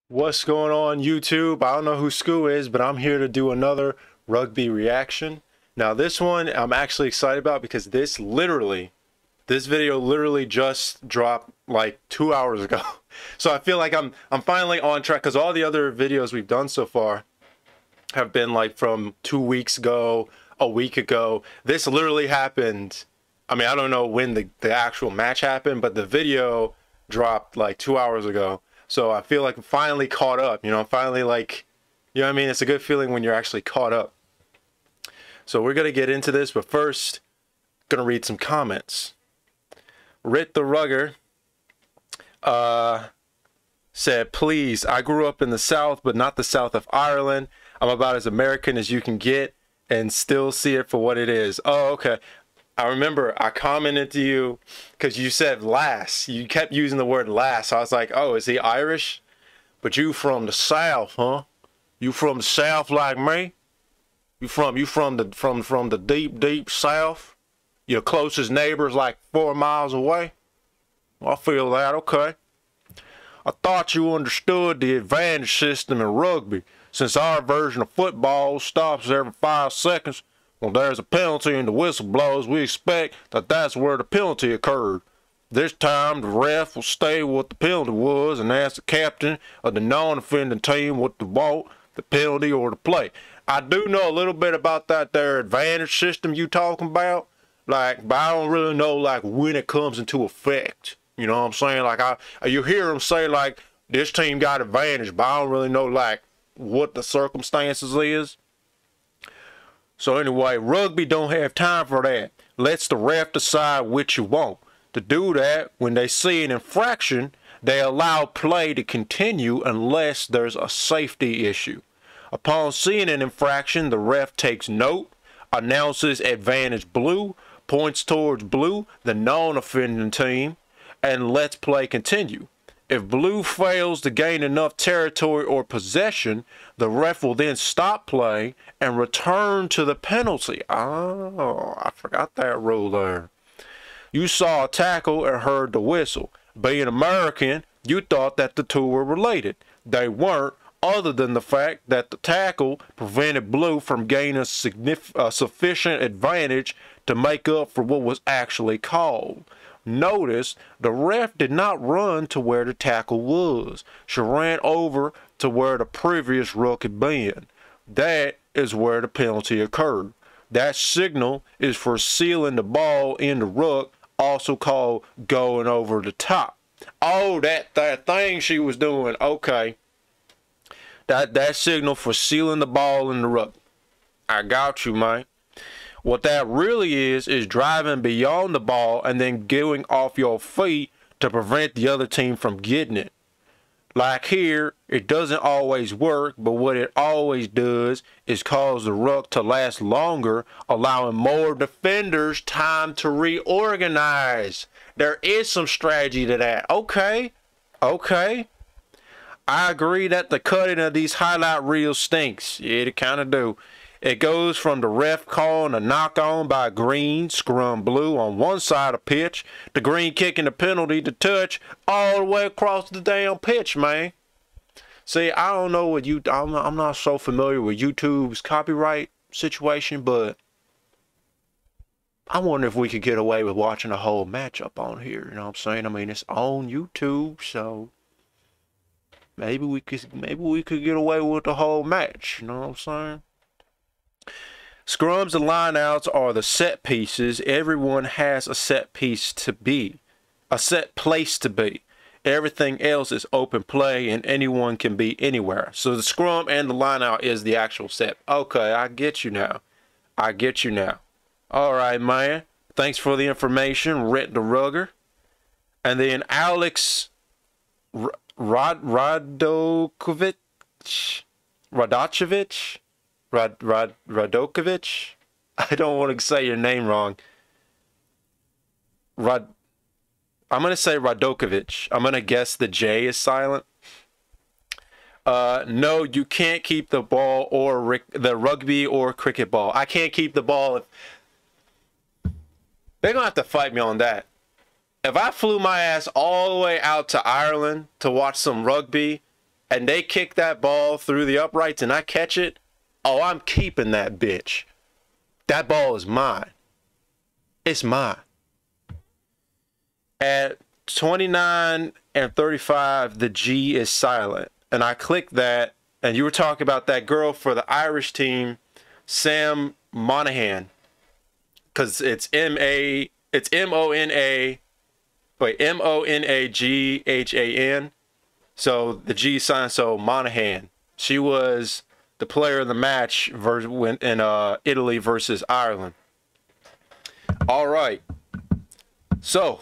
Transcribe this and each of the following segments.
What's going on YouTube? I don't know who Scoo is, but I'm here to do another rugby reaction. Now this one I'm actually excited about because this video literally just dropped like 2 hours ago. So I feel like I'm finally on track because all the other videos we've done so far have been like from 2 weeks ago, a week ago. This literally happened. I mean, I don't know when the actual match happened, but the video dropped like 2 hours ago. So I feel like I'm finally caught up, I'm finally like, you know what I mean? It's a good feeling when you're actually caught up. So we're going to get into this, but first, going to read some comments. Rit the Rugger said, please, I grew up in the South, but not the South of Ireland. I'm about as American as you can get and still see it for what it is. Oh, okay. I remember I commented to you because you said lass. You kept using the word lass. I was like, oh, is he Irish? But you from the South, huh? You from the South like me? You from the deep South? Your closest neighbor's like 4 miles away? Well, I feel that, okay. I thought you understood the advantage system in rugby. Since our version of football stops every 5 seconds, when there's a penalty and the whistle blows, we expect that that's where the penalty occurred. This time, the ref will state what the penalty was and ask the captain of the non-offending team what to vote, the penalty or the play. I do know a little bit about that there advantage system you talking about, but I don't really know like when it comes into effect. You know what I'm saying? Like you hear them say like this team got advantage, but I don't really know like what the circumstances is. So anyway, rugby don't have time for that. Lets the ref decide what you want. To do that, when they see an infraction, they allow play to continue unless there's a safety issue. Upon seeing an infraction, the ref takes note, announces advantage blue, points towards blue, the non-offending team, and lets play continue. If blue fails to gain enough territory or possession, the ref will then stop play and return to the penalty. Oh, I forgot that rule there. You saw a tackle and heard the whistle. Being American, you thought that the two were related. They weren't, other than the fact that the tackle prevented blue from gaining a sufficient advantage to make up for what was actually called. Notice the ref did not run to where the tackle was. She ran over to where the previous ruck had been. That is where the penalty occurred. That signal is for sealing the ball in the ruck, also called going over the top. Oh, that thing she was doing. Okay. That signal for sealing the ball in the ruck. I got you, man. What that really is driving beyond the ball and then going off your feet to prevent the other team from getting it. Like here, it doesn't always work, but what it always does is cause the ruck to last longer, allowing more defenders time to reorganize. There is some strategy to that. Okay. I agree that the cutting of these highlight reels stinks. Yeah, it kind of do. It goes from the ref calling a knock on by green, scrum blue on one side of pitch, to green kicking the penalty to touch all the way across the damn pitch, man. See, I don't know what I'm not so familiar with YouTube's copyright situation, but I wonder if we could get away with watching a whole matchup on here. You know what I'm saying? I mean, it's on YouTube, so maybe we could get away with the whole match. You know what I'm saying? Scrums and lineouts are the set pieces. Everyone has a set piece to be, a set place to be. Everything else is open play and anyone can be anywhere. So the scrum and the lineout is the actual set. Okay, I get you now. All right, man. Thanks for the information, Rit the Rugger. And then Alex Radokovic. Radokovic? I don't want to say your name wrong. I'm going to say Radokovic. I'm going to guess the J is silent. No, you can't keep the ball or the rugby or cricket ball. I can't keep the ball. They're going to have to fight me on that. If I flew my ass all the way out to Ireland to watch some rugby and they kick that ball through the uprights and I catch it, oh, I'm keeping that bitch. That ball is mine. It's mine. At 29 and 35, the G is silent. And I clicked that, and you were talking about that girl for the Irish team, Sam Monahan. Because it's M-O-N-A, wait, M-O-N-A-G-H-A-N. So the G sign, so Monahan. She was the player of the match in Italy versus Ireland. All right. So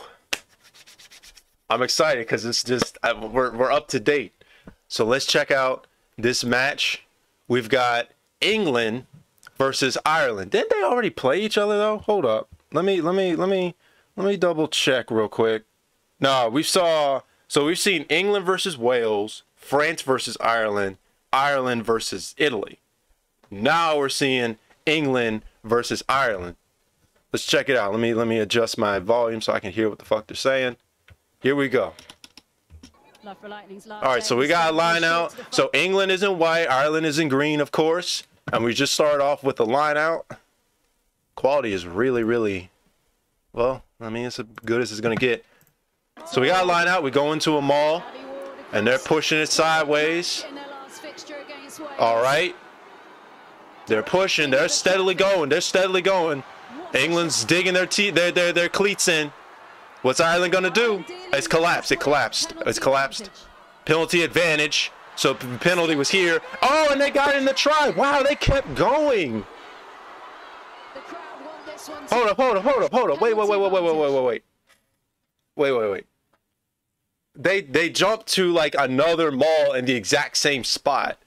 I'm excited because it's just we're up to date. So let's check out this match. We've got England versus Ireland. Didn't they already play each other though? Hold up. Let me double check real quick. No, we've seen England versus Wales, France versus Ireland, Ireland versus Italy. Now we're seeing England versus Ireland. Let's check it out. Let me adjust my volume so I can hear what the fuck they're saying. Here we go. All right, so we got a line out. So England is in white, Ireland is in green, of course. And we just started off with the line out. Quality is really, really, well, I mean, it's as good as it's going to get. So we got a line out. We go into a mall, and they're pushing it sideways. All right. They're pushing. They're steadily going. They're steadily going. England's digging their cleats in. What's Ireland going to do? It's collapsed. It collapsed. It's collapsed. Penalty advantage. So the penalty was here. Oh, and they got in the try. Wow, they kept going. Hold up. Wait. They jumped to like another mall in the exact same spot,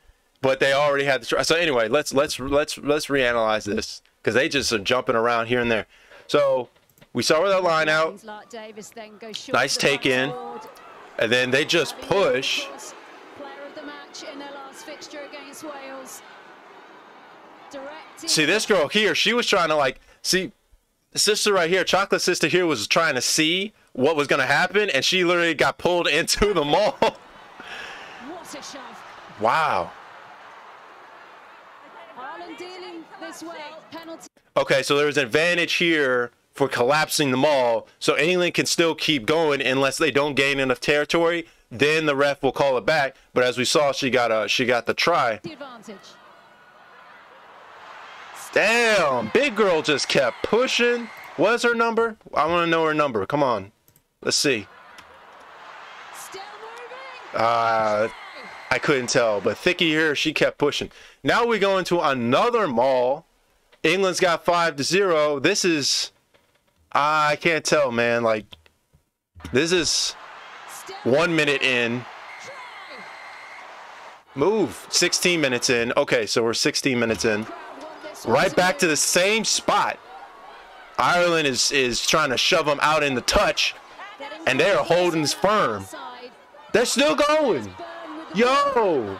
but they already had the try. So anyway, let's reanalyze this because they just are jumping around here and there. So we saw where that line out. Nice take in, and then they just push. See this girl here, she was trying to like see the sister right here, chocolate sister here was trying to see what was going to happen, and she literally got pulled into the mall. Wow. Okay, so there's an advantage here for collapsing the mall, so England can still keep going unless they don't gain enough territory. Then the ref will call it back. But as we saw, she got the try. Damn, big girl just kept pushing. What's her number? I want to know her number. Come on, let's see. I couldn't tell, but Thicky here, she kept pushing. Now we go into another mall. England's got 5-0. This is, I can't tell, man. Like, this is 1 minute in. Move. 16 minutes in. Okay, so we're 16 minutes in. Right back to the same spot. Ireland is trying to shove them out in the touch, and they're holding firm. They're still going. Yo,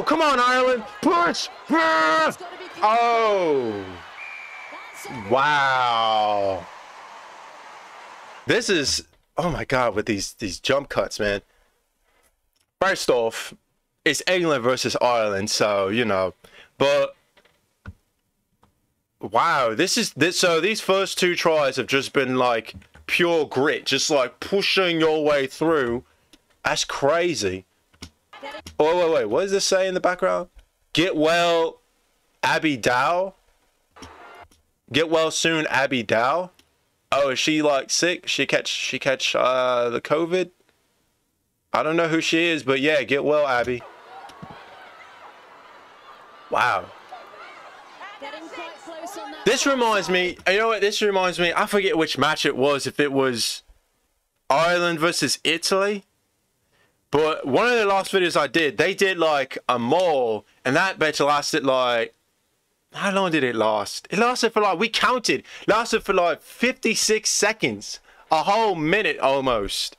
come on, Ireland. Push. Oh. Wow. This is, oh my God, with these jump cuts, man. First off, it's England versus Ireland, so, you know, but wow, so these first two tries have just been like pure grit, just like pushing your way through. That's crazy. Oh, wait, what does this say in the background? Get well, Abby Dow. Get well soon, Abby Dow. Oh, is she like sick? She catch the COVID? I don't know who she is, but yeah, get well, Abby. Wow. This reminds me, you know what? This reminds me, I forget which match it was, if it was Ireland versus Italy. But one of the last videos I did, they did like a mall, and that bet lasted like, how long did it last? It lasted for like, we counted, lasted for like 56 seconds. A whole minute almost.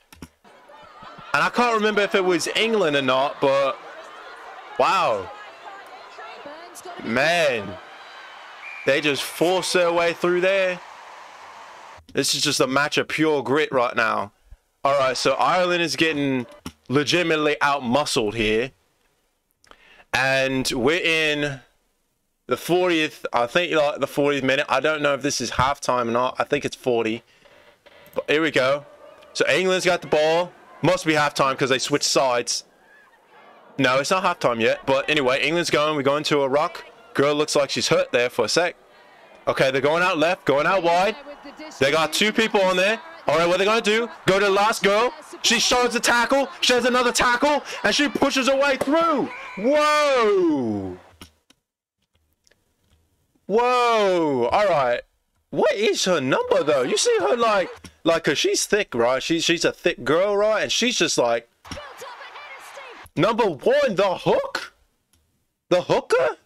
And I can't remember if it was England or not, but wow. Man. They just force their way through there. This is just a match of pure grit right now. All right, so Ireland is getting legitimately out-muscled here. And we're in the 40th, I think, like the 40th minute. I don't know if this is halftime or not. I think it's 40. But here we go. So England's got the ball. Must be halftime because they switched sides. No, it's not halftime yet. But anyway, England's going. We're going to a rock. Girl looks like she's hurt there for a sec. Okay, they're going out left, going out wide. They got 2 people on there. All right, what they're going to do, go to the last girl. She shows the tackle. She has another tackle, and she pushes her way through. Whoa. Whoa. All right. What is her number, though? You see her, like, cause she's thick, right? She's a thick girl, right? And she's just like, number 1, the hook? The hooker?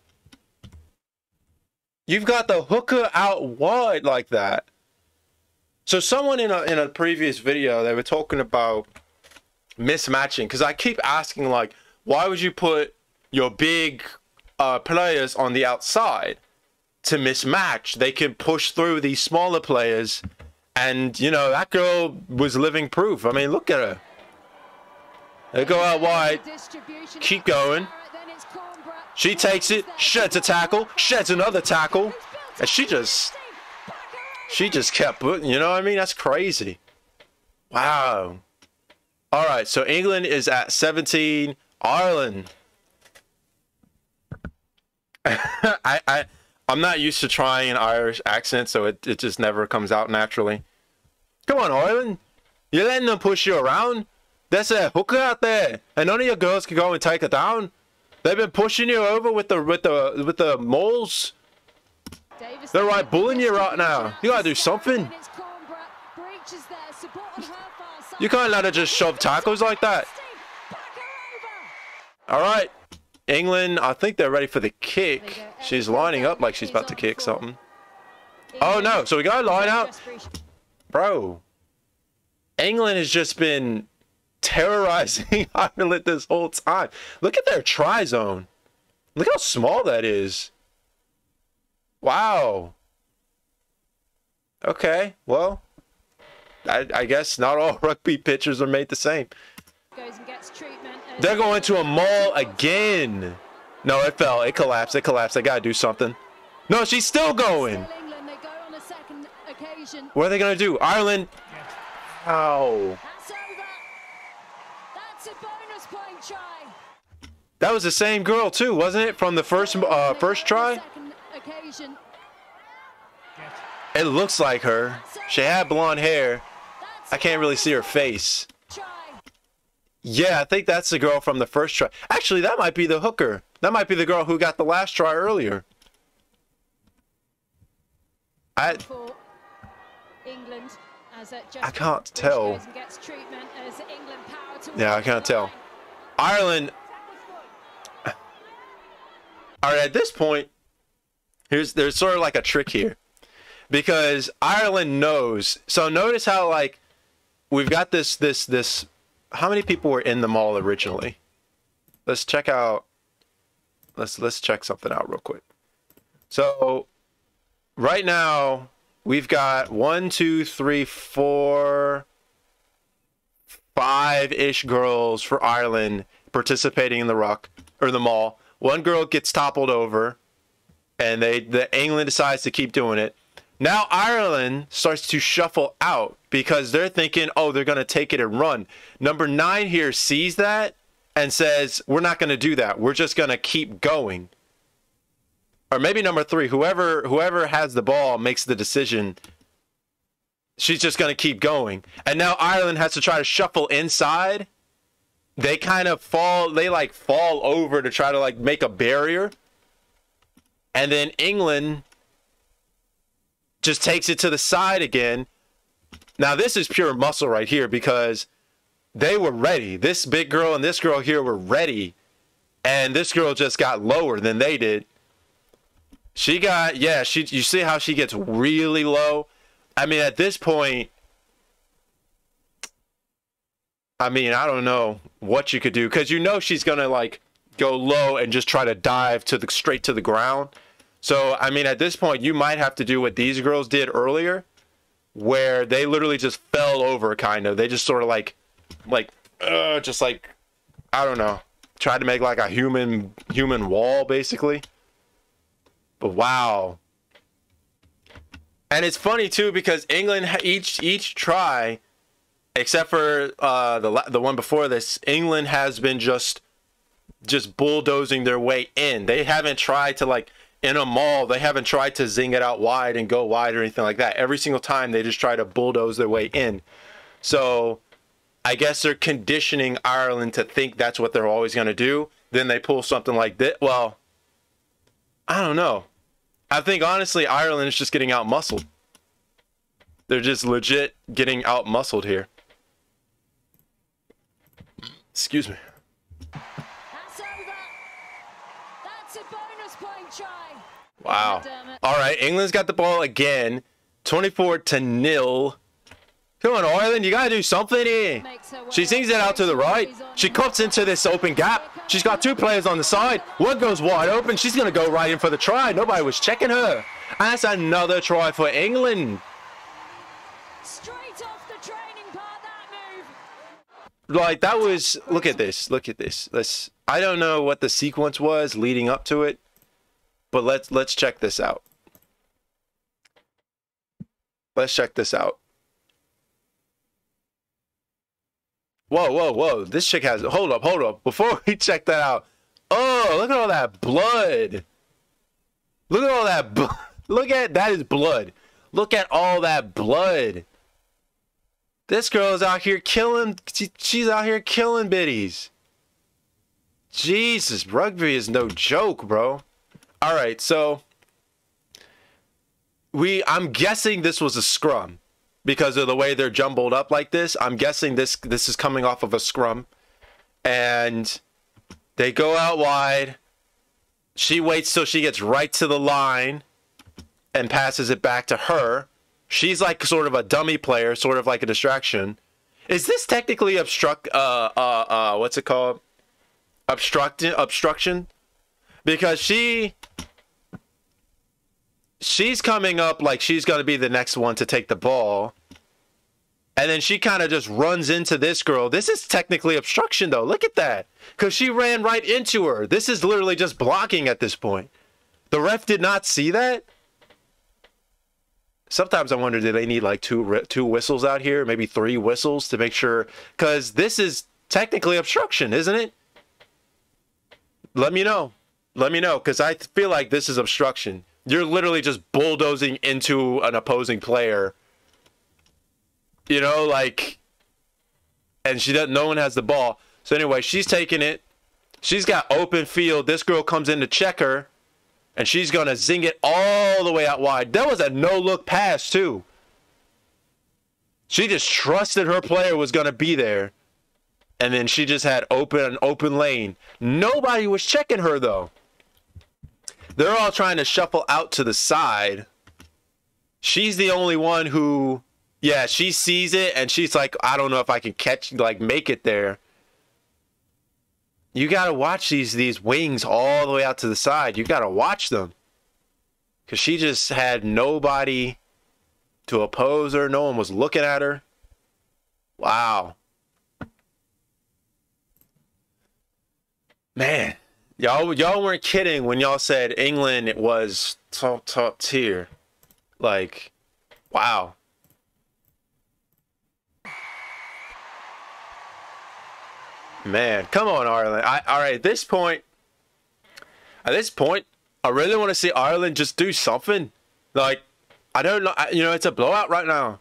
You've got the hooker out wide like that. So someone in a previous video, they were talking about mismatching, because I keep asking, like, why would you put your big players on the outside to mismatch? They can push through these smaller players, and you know that girl was living proof. I mean, look at her. They go out wide, keep going. She takes it, sheds a tackle, sheds another tackle, and she just kept putting, you know what I mean? That's crazy. Wow. All right, so England is at 17. Ireland. I'm not used to trying an Irish accent, so it just never comes out naturally. Come on, Ireland. You're letting them push you around? There's a hooker out there, and none of your girls can go and take her down. They've been pushing you over with the moles. They're right bullying you right now. You gotta do something. You can't let her just shove tackles like that. All right, England. I think they're ready for the kick. She's lining up like she's about to kick something. Oh no! So we got a line out, bro. England has just been terrorizing Ireland this whole time. Look at their try zone. Look how small that is. Wow. Okay, well, I guess not all rugby pitchers are made the same. They're going to a maul again. No, it fell. It collapsed. It collapsed. They got to do something. No, she's still going. What are they going to do? Ireland. Ow. That was the same girl too, wasn't it? From the first try? It looks like her. She had blonde hair. I can't really see her face. Yeah, I think that's the girl from the first try. Actually, that might be the hooker. That might be the girl who got the last try earlier. I can't tell. Yeah, I can't tell. Ireland. All right, at this point, there's sort of like a trick here, because Ireland knows. So notice how, like, we've got this. How many people were in the mall originally? Let's check out. Let's check something out real quick. So right now we've got 1, 2, 3, 4, 5-ish girls for Ireland participating in the ruck or the mall. One girl gets toppled over, and the England decides to keep doing it. Now Ireland starts to shuffle out because they're thinking, oh, they're going to take it and run. Number 9 here sees that and says, we're not going to do that. We're just going to keep going. Or maybe number 3, whoever has the ball makes the decision. She's just going to keep going. And now Ireland has to try to shuffle inside. They kind of fall, they like fall over to try to like make a barrier. And then England just takes it to the side again. Now this is pure muscle right here, because they were ready. This big girl and this girl here were ready. And this girl just got lower than they did. She got, yeah, you see how she gets really low? I mean, at this point, I mean, I don't know what you could do, because you know she's going to like go low and just try to dive to straight to the ground. So, I mean, at this point, you might have to do what these girls did earlier, where they literally just fell over, kind of. They just sort of just like I don't know, tried to make like a human wall basically. But wow. And it's funny too because England each try, except for the one before this, England has been just bulldozing their way in. They haven't tried to, like, in a mall, they haven't tried to zing it out wide and go wide or anything like that. Every single time they just try to bulldoze their way in. So I guess they're conditioning Ireland to think that's what they're always going to do. Then they pull something like this. Well, I don't know. I think honestly Ireland is just getting out-muscled. They're just legit getting out-muscled here. Excuse me. That's over. That's a bonus point try. Wow. All right, England's got the ball again. 24-0. Come on, Ireland, you gotta do something here. She sings it out to the right. She cuts into this open gap. She's got two players on the side. One goes wide open. She's gonna go right in for the try. Nobody was checking her. And that's another try for England. Straight off the training part, that move. Like, that was, look at this. Look at this. I don't know what the sequence was leading up to it, but let's check this out. Let's check this out. Whoa, whoa, whoa. This chick has... Hold up. Before we check that out. Oh, look at all that blood. Look at all that... Look at... That is blood. Look at all that blood. This girl is out here killing... She's out here killing biddies. Jesus, rugby is no joke, bro. All right, so... I'm guessing this was a scrum. Because of the way they're jumbled up like this, I'm guessing this is coming off of a scrum. And they go out wide. She waits till she gets right to the line and passes it back to her. She's like sort of a dummy player, sort of like a distraction. Is this technically what's it called? Obstruction? Because she's coming up like she's going to be the next one to take the ball. And then she kind of just runs into this girl. This is technically obstruction, though. Look at that. Because she ran right into her. This is literally just blocking at this point. The ref did not see that. Sometimes I wonder, do they need like two whistles out here? Maybe 3 whistles to make sure. Because this is technically obstruction, isn't it? Let me know. Let me know. Because I feel like this is obstruction. You're literally just bulldozing into an opposing player. You know, like, and no one has the ball. So anyway, she's taking it. She's got open field. This girl comes in to check her, and she's going to zing it all the way out wide. That was a no-look pass, too. She just trusted her player was going to be there. And then she just had an open lane. Nobody was checking her, though. They're all trying to shuffle out to the side. She's the only one who, yeah, she sees it and she's like, I don't know if I can make it there. You got to watch these wings all the way out to the side. You got to watch them. Because she just had nobody to oppose her. No one was looking at her. Wow. Man. Y'all weren't kidding when y'all said England was top tier. Like, wow. Man, come on, Ireland. All right, at this point, I really want to see Ireland just do something. Like, I don't know, it's a blowout right now.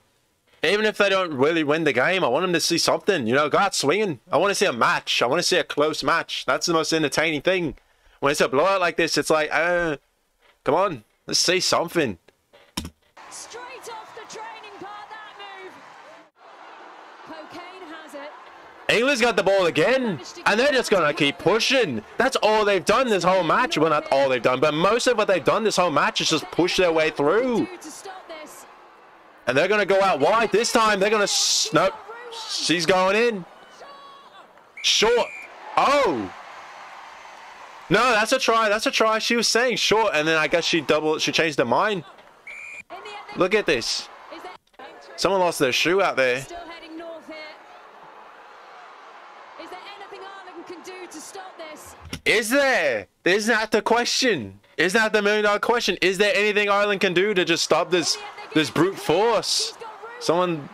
Even if they don't really win the game, I want them to see something. Go out swinging. I want to see a match. I want to see a close match. That's the most entertaining thing. When it's a blowout like this, it's like, come on, let's see something. Straight off the training part, that move. Cocaine has it. England's got the ball again, and they're just going to keep pushing. That's all they've done this whole match. Well, not all they've done, but most of what they've done this whole match is just push their way through. And they're going to go out wide. This time, they're going to... Nope. She's going in. Short. Oh. No, that's a try. That's a try. She was saying short, and then I guess she changed her mind. Look at this. Someone lost their shoe out there. Still heading north here. Is there anything Ireland can do to stop this. Is there? Is that the question? Is that the $1,000,000 question? Is there anything Ireland can do to just stop this brute force? Someone.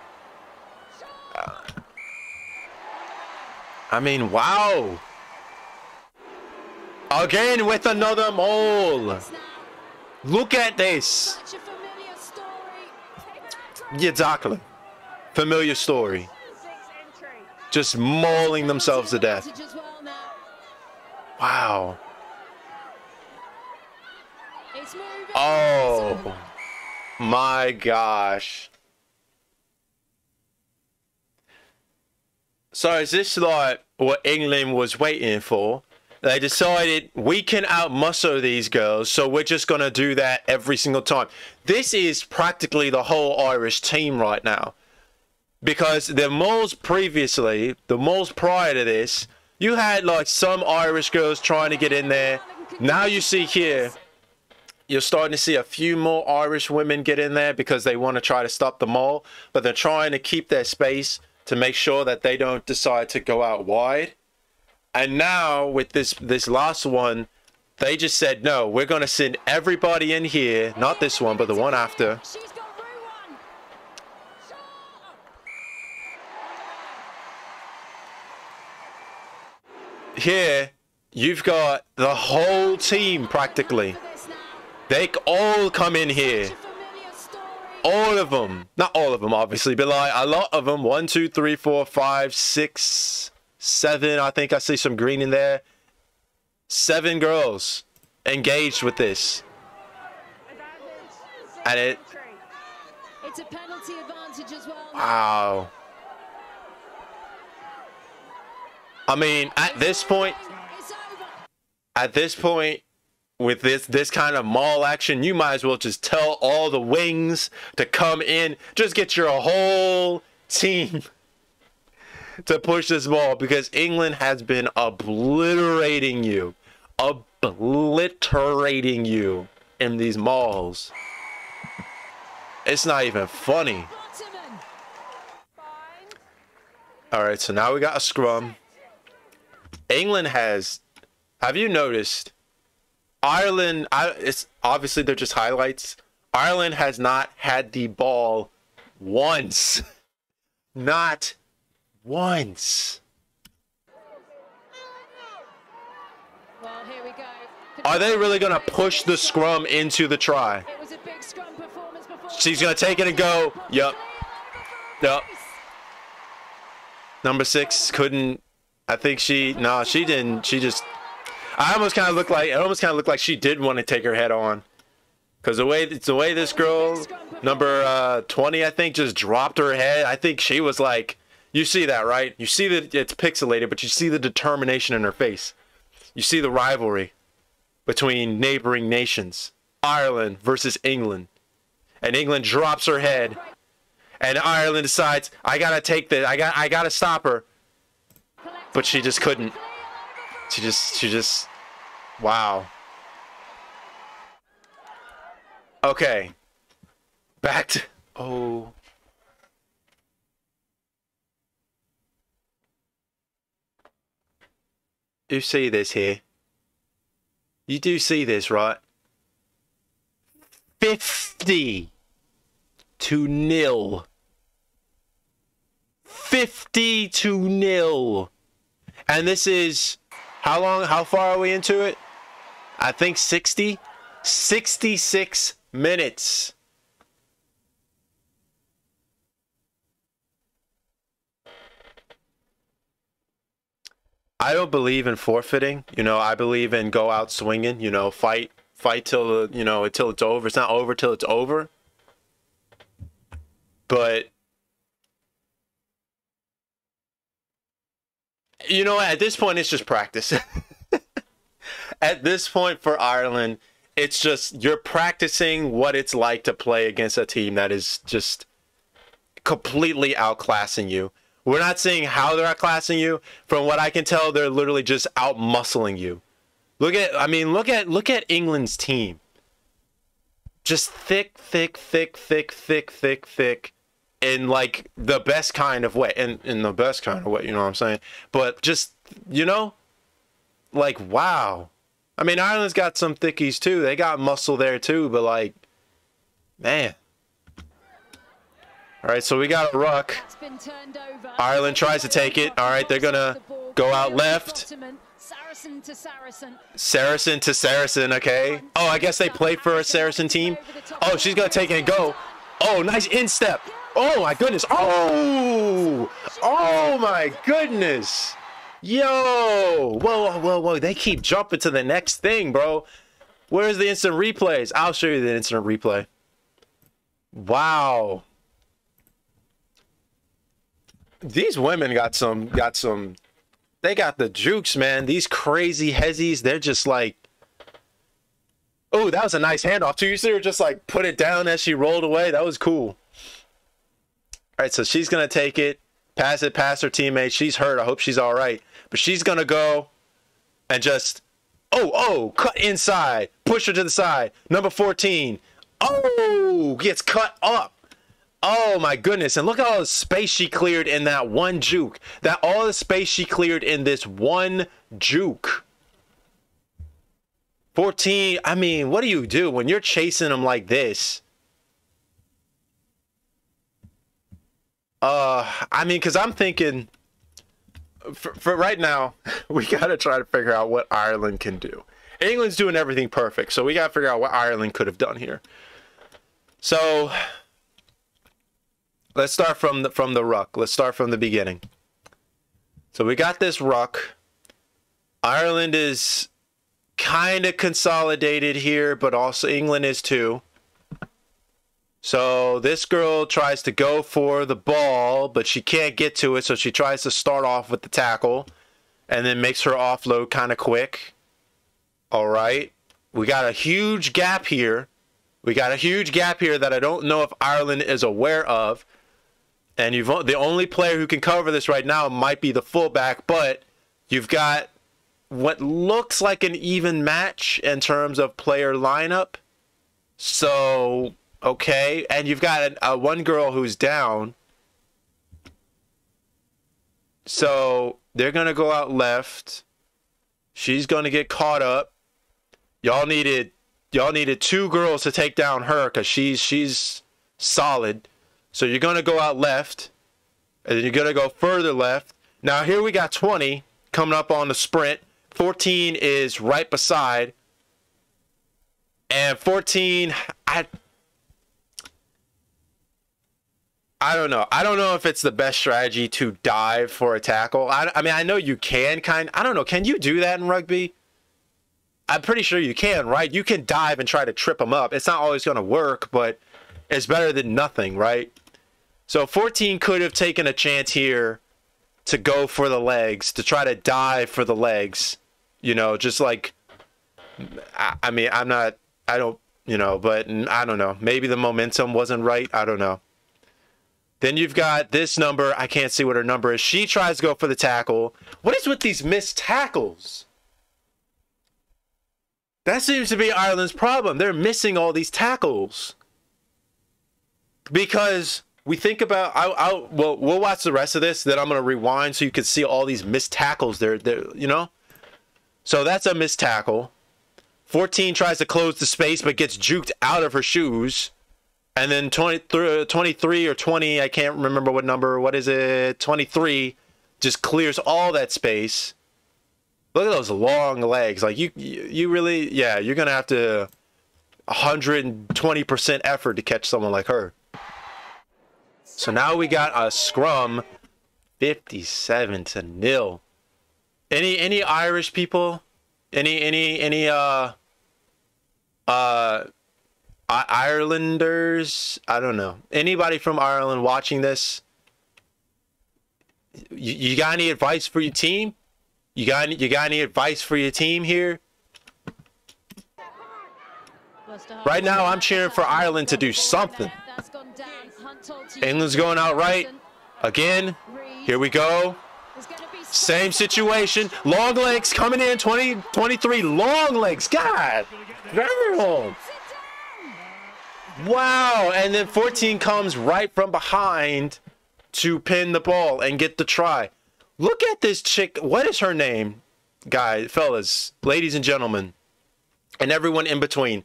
I mean, wow. Again with another maul. Look at this. Such a familiar story. Exactly. Familiar story. Just mauling themselves to death. As well now. Wow. It's moving. Oh my gosh. So is this like what England was waiting for? They decided we can outmuscle these girls, so we're just going to do that every single time. This is practically the whole Irish team right now. Because the moles previously, the moles prior to this, you had like some Irish girls trying to get in there. Now you see here, you're starting to see a few more Irish women get in there because they want to try to stop the mole. But they're trying to keep their space to make sure that they don't decide to go out wide. And now with this last one, they just said, no, we're going to send everybody in here. Not this one, but the one after. She's got Ruan. Here, you've got the whole team practically. They all come in here. All of them. Not all of them, obviously, but like a lot of them. 1, 2, 3, 4, 5, 6, 7. I think I see some green in there. 7 girls engaged with this. And It's a penalty advantage as well. wow. I mean, at this point, with this kind of maul action, you might as well just tell all the wings to come in. Just get your whole team to push this ball, because England has been obliterating you in these mauls. It's not even funny. All right, so now we got a scrum. England has, have you noticed? Ireland, it's obviously they're just highlights. Ireland has not had the ball once. Not once. Well, here we go. Are they really going to push the scrum into the try? It was a big scrum performance before. She's going to take it and go. Yep. Yep. Number 6 couldn't. I think she didn't. She just. It almost kind of looked like she did want to take her head on. Because the way this girl, number 20, I think, just dropped her head. I think she was like, you see that, right? You see that it's pixelated, but you see the determination in her face. You see the rivalry between neighboring nations. Ireland versus England. And England drops her head. And Ireland decides, I gotta take this. I gotta stop her. But she just couldn't. She just, wow. Okay. Back to, oh. You see this here. You do see this, right? 50-0. 50-0. And this is, how far are we into it? I think 66 minutes. I don't believe in forfeiting. I believe in go out swinging, fight till until it's over. It's not over till it's over. But at this point, it's just practice. At this point for Ireland, it's just you're practicing what it's like to play against a team that is just completely outclassing you. We're not seeing how they're outclassing you. From what I can tell, they're literally just outmuscling you. Look at England's team. Just thick, in like the best kind of way. In the best kind of way, you know what I'm saying? But just, like, wow. I mean, Ireland's got some thickies too. They got muscle there too, but like, man. All right, so we got a ruck. Ireland tries to take it. All right, they're going to go out left. Saracen to Saracen, okay. Oh, I guess they play for a Saracen team. Oh, she's going to take it and go. Oh, nice instep. Oh, my goodness. Oh, oh, my goodness. Yo. Whoa, whoa, whoa. They keep jumping to the next thing, bro. Where's the instant replays? I'll show you the instant replay. Wow. These women got some, they got the jukes, man. These crazy hezzies, they're just like, oh, that was a nice handoff too. You see her just like put it down as she rolled away. That was cool. All right, so she's going to take it, pass it past her teammate. She's hurt. I hope she's all right. But she's going to go and just, oh, cut inside, push her to the side. Number 14. Oh, gets cut up. Oh my goodness, and look at all the space she cleared in that one juke. All the space she cleared in this one juke. 14, I mean, what do you do when you're chasing them like this? I mean, because I'm thinking, for right now, we got to try to figure out what Ireland can do. England's doing everything perfect, so we got to figure out what Ireland could have done here. So let's start from the ruck. Let's start from the beginning. So we got this ruck. Ireland is kind of consolidated here, but also England is too. So this girl tries to go for the ball, but she can't get to it, so she tries to start off with the tackle and then makes her offload kind of quick. All right. We got a huge gap here. That I don't know if Ireland is aware of. And the only player who can cover this right now might be the fullback, but you've got what looks like an even match in terms of player lineup. So, okay. And you've got one girl who's down. So they're going to go out left. She's going to get caught up. Y'all needed two girls to take down her because she's solid. So you're going to go out left, and then you're going to go further left. Now here we got 20 coming up on the sprint. 14 is right beside. And 14, I don't know. I don't know if it's the best strategy to dive for a tackle. I mean, I know you can I don't know. Can you do that in rugby? I'm pretty sure you can, right? You can dive and try to trip them up. It's not always going to work, but it's better than nothing, right? So 14 could have taken a chance here to go for the legs, to try to dive for the legs. You know, just like, I mean, but I don't know. Maybe the momentum wasn't right. I don't know. Then you've got this number. I can't see what her number is. She tries to go for the tackle. What is with these missed tackles? That seems to be Ireland's problem. They're missing all these tackles. Because we think about, we'll watch the rest of this, then I'm going to rewind so you can see all these missed tackles there, you know? So that's a missed tackle. 14 tries to close the space but gets juked out of her shoes. And then 23 or 20, I can't remember what number, what is it? 23 just clears all that space. Look at those long legs. Like you really, yeah, you're going to have to 120% effort to catch someone like her. So now we got a scrum, 57-0. Any Irish people? Any Irelanders? I don't know. Anybody from Ireland watching this? You got any advice for your team? You got any advice for your team here? Right now, I'm cheering for Ireland to do something. England's going out right. Again, here we go. Same situation. Long legs coming in, 23 long legs. God, damn. Wow, and then 14 comes right from behind to pin the ball and get the try. Look at this chick. What is her name? guys, fellas, ladies and gentlemen, and everyone in between.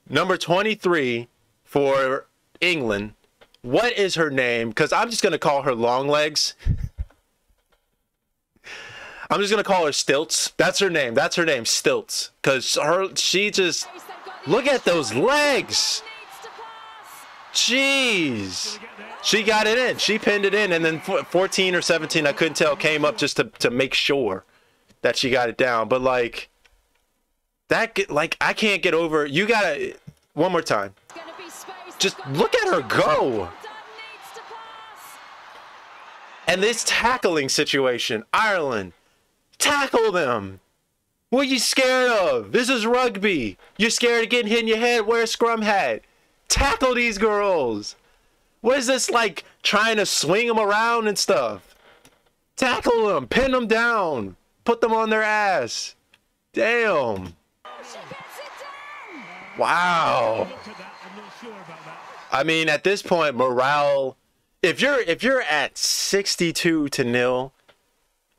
Number 23 for England. What is her name? Because I'm just going to call her Long Legs. I'm just going to call her Stilts. That's her name. That's her name, Stilts. Because she just, look at those legs. Jeez. She got it in. She pinned it in. And then 14 or 17, I couldn't tell, came up just to make sure that she got it down. But like, I can't get over. You got to, one more time. Just look at her go. And this tackling situation, Ireland, tackle them. What are you scared of? This is rugby. You're scared of getting hit in your head? Wear a scrum hat. Tackle these girls. What is this, like trying to swing them around and stuff? Tackle them, pin them down, put them on their ass. Damn. Wow. I mean, at this point, morale. If you're at 62-0,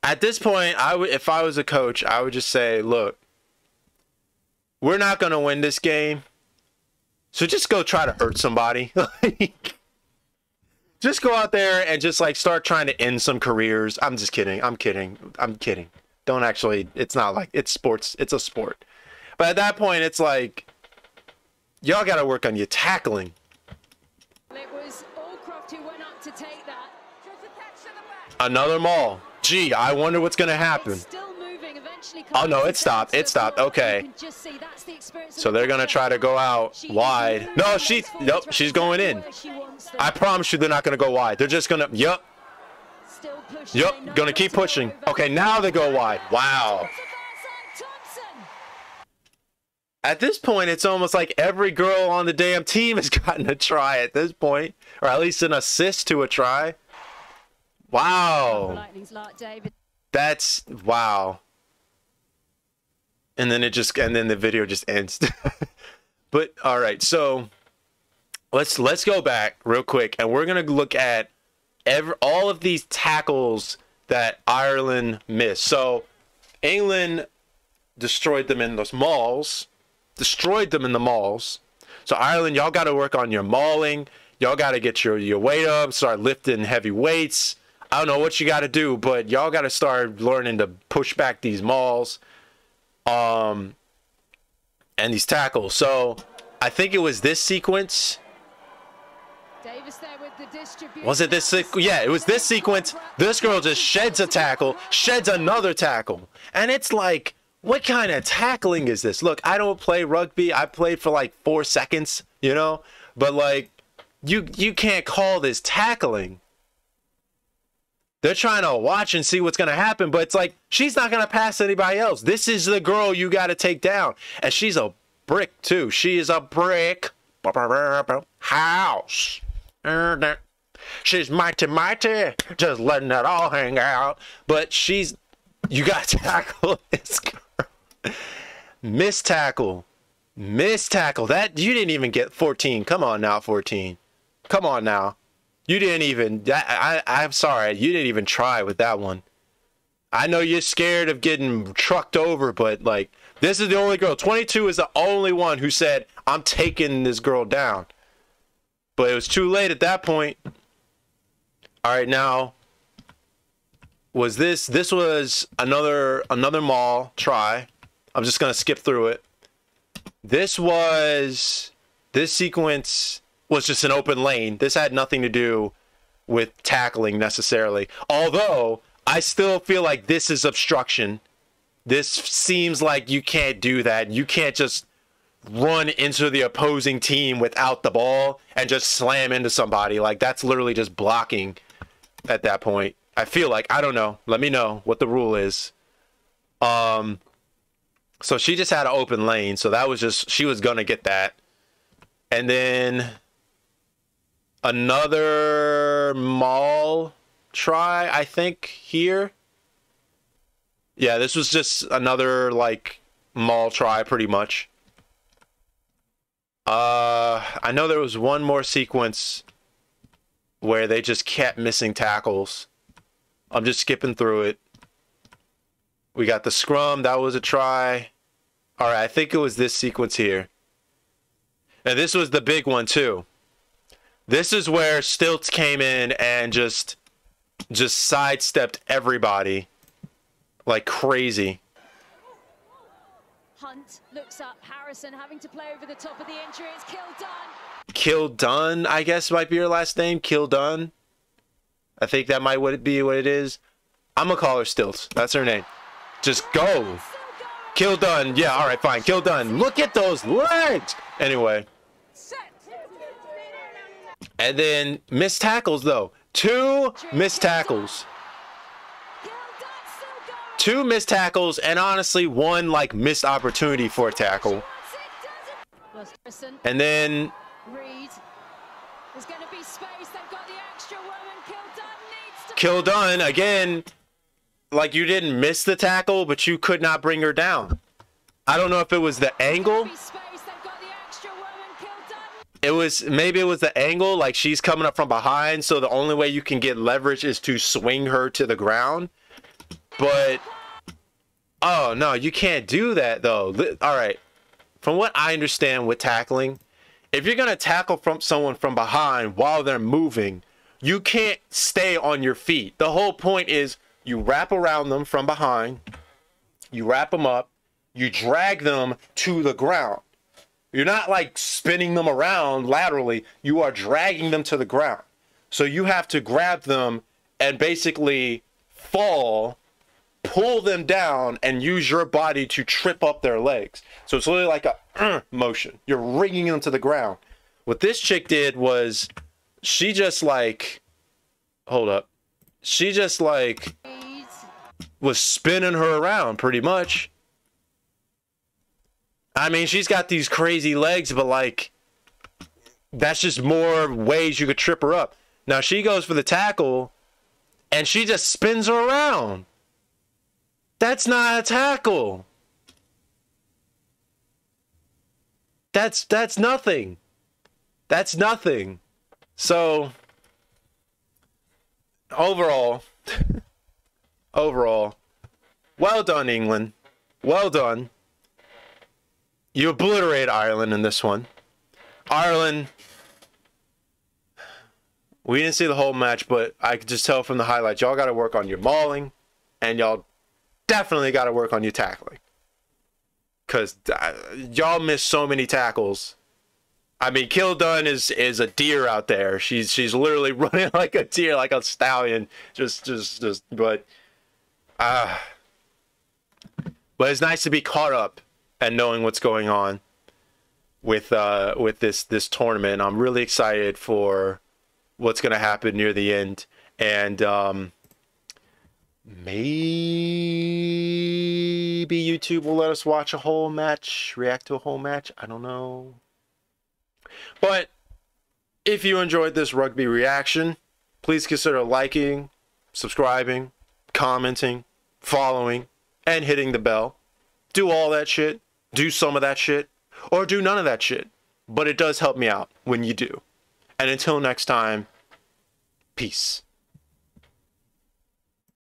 at this point, if I was a coach, I would just say, look, we're not gonna win this game, so just go try to hurt somebody. Just go out there and just like start trying to end some careers. I'm just kidding. I'm kidding. Don't actually. It's not like it's sports. It's a sport. But at that point, it's like y'all got to work on your tackling. It was Allcroft who went up to take that. Another maul. Gee, I wonder what's going to happen. Still moving, eventually. Oh, no, it stopped. It stopped. Okay. So they're going to try to go out wide. No, nope, she's going in. I promise you they're not going to go wide. They're just going to, yep, going to keep pushing. Okay, now they go wide. Wow. At this point, it's almost like every girl on the damn team has gotten a try at this point, or at least an assist to a try. Wow. That's wow. And then the video just ends. But all right, so let's go back real quick, and we're gonna look at all of these tackles that Ireland missed. So England destroyed them in those mauls. So Ireland, y'all got to work on your mauling. Y'all got to get your weight up, start lifting heavy weights. I don't know what you got to do, but y'all got to start learning to push back these mauls, and these tackles. So I think it was this sequence. Was it this? Yeah, it was this sequence. This girl just sheds a tackle, sheds another tackle, and it's like, what kind of tackling is this? Look, I don't play rugby. I played for like 4 seconds, you know? But like, you can't call this tackling. They're trying to watch and see what's going to happen, but it's like, she's not going to pass anybody else. This is the girl you got to take down. And she's a brick too. She is a brick house. She's mighty, just letting it all hang out. But you got to tackle this girl. Missed tackle. That you didn't even get 14. Come on now, 14. Come on now. You didn't even. I'm sorry. You didn't even try with that one. I know you're scared of getting trucked over, but like, this is the only girl. 22 is the only one who said, I'm taking this girl down. But it was too late at that point. All right, now. This was another maul try. I'm just gonna skip through it. This sequence was just an open lane. This had nothing to do with tackling necessarily. Although I still feel like this is obstruction. This seems like you can't do that. You can't just run into the opposing team without the ball and just slam into somebody. Like, that's literally just blocking at that point. I feel like, I don't know. Let me know what the rule is. So she just had an open lane. So that was just, she was going to get that. And then another maul try, I think, here. Yeah, this was just another, like, maul try, pretty much. I know there was one more sequence where they just kept missing tackles. I'm just skipping through it. We got the scrum. That was a try. All right, I think it was this sequence here. And this was the big one, too. This is where Stilts came in and just sidestepped everybody like crazy. Hunt looks up. Harrison having to play over the top of the injury. It's Kildunn. Kildunn, I guess, might be her last name. Kildunn. I think that might be what it is. I'm going to call her Stilts. That's her name. Just go. Kildunn. Yeah, all right, fine. Kildunn. Look at those legs. Anyway. And then missed tackles, though. 2 missed tackles. 2 missed tackles, and honestly, 1 like missed opportunity for a tackle. And then there's going to be space. They've got the extra woman. Kildunn again, like you didn't miss the tackle, but you could not bring her down. I don't know if it was the angle. Maybe it was the angle, like she's coming up from behind, so the only way you can get leverage is to swing her to the ground. But oh no, you can't do that though. All right, from what I understand with tackling, if you're gonna tackle from someone from behind while they're moving, you can't stay on your feet. The whole point is you wrap around them from behind, you wrap them up, you drag them to the ground. You're not like spinning them around laterally. You are dragging them to the ground. So you have to grab them and basically fall, pull them down, and use your body to trip up their legs. So it's literally like a motion. You're wringing them to the ground. What this chick did was she just like, hold up. She just like was spinning her around pretty much. I mean, she's got these crazy legs, but like, that's just more ways you could trip her up. Now she goes for the tackle, and she just spins her around. That's not a tackle. That's nothing. That's nothing. So, overall, well done, England. Well done. You obliterate Ireland in this one. Ireland, we didn't see the whole match, but I could just tell from the highlights, y'all got to work on your mauling, and y'all definitely got to work on your tackling. Because y'all missed so many tackles. I mean, Kildunn is a deer out there. She's literally running like a deer, like a stallion. But it's nice to be caught up and knowing what's going on with this tournament. I'm really excited for what's going to happen near the end, and maybe YouTube will let us watch a whole match, react to a whole match. I don't know. But if you enjoyed this rugby reaction, please consider liking, subscribing, commenting, following, and hitting the bell. Do all that shit. Do some of that shit, or do none of that shit. But it does help me out when you do. And until next time, peace.